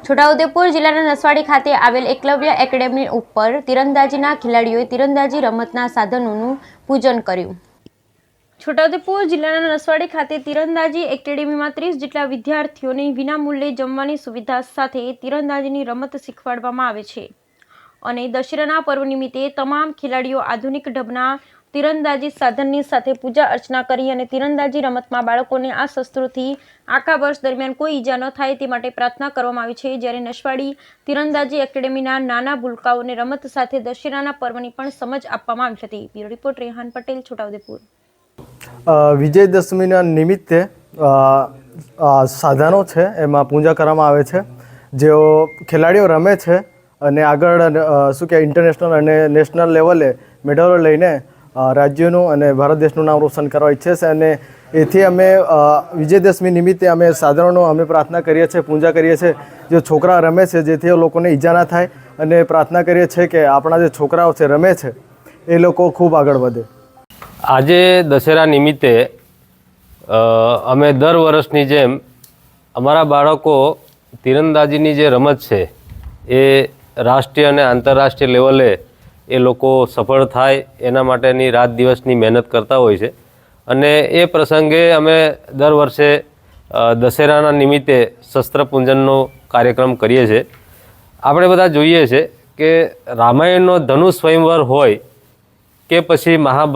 છોટાઉદેપુર જિલ્લાના નસવાડી ખાતે આવેલ એકલવ્ય એકેડેમી ઉપર તીરંદાજીના ખેલાડીઓએ તીરંદાજી રમતના સાધનોનું પૂજન કર્યું। છોટાઉદેપુર જિલ્લાના નસવાડી ખાતે તીરંદાજી એકેડેમીમાં 30 જેટલા વિદ્યાર્થીઓને વિનામૂલ્યે જમવાની સુવિધા સાથે તીરંદાજીની રમત શીખવાડવામાં આવે છે અને દશેરાના પર્વ નિમિત્તે તમામ ખેલાડીઓ આધુનિક ઢબના તીરંદાજી સાધનની સાથે પૂજા અર્ચના કરી અને તીરંદાજી રમતમાં બાળકોને આ શસ્ત્રોથી આખા વર્ષ દરમિયાન કોઈ ઈજા ન થાય તે માટે પ્રાર્થના કરવામાં આવી છે। જ્યારે નસવાડી તીરંદાજી એકેડેમીના નાના ભૂલકાઓને રમત સાથે દશેરાના પર્વની પણ સમજ આપવામાં આવી હતી। Bureau report Rehan Patel, Chhota Udepur. વિજયદશમીના નિમિત્તે સાધનો છે એમાં પૂજા કરવામાં આવે છે। જેઓ ખેલાડીઓ રમે છે અને આગળ શું કે ઇન્ટરનેશનલ અને નેશનલ લેવલે મેડલો લઈને રાજ્યનું અને ભારત દેશનું નામ રોશન કરવા ઈચ્છે છે અને એથી અમે વિજયદશમી નિમિત્તે અમે સાધનોનો અમે પ્રાર્થના કરીએ છીએ, પૂજા કરીએ છીએ। જે છોકરા રમે છે જેથી લોકોને ઈજા ના થાય અને પ્રાર્થના કરીએ છીએ કે આપણા જે છોકરાઓ છે રમે છે એ લોકો ખૂબ આગળ વધે। આજે દશેરા નિમિત્તે અમે દર વર્ષની જેમ અમારા બાળકો તીરંદાજીની જે રમત છે એ રાષ્ટ્રીય અને આંતરરાષ્ટ્રીય લેવલે એ લોકો સફળ થાય એના માટેની રાત દિવસની મહેનત કરતા હોય છે અને એ પ્રસંગે અમે દર વર્ષે દશેરાના નિમિત્તે શસ્ત્ર પૂજનનો કાર્યક્રમ કરીએ છીએ। આપણે બધા જોઈએ છે કે રામાયણનો ધનુષ સ્વયંવર હોય કે પછી મહાભારત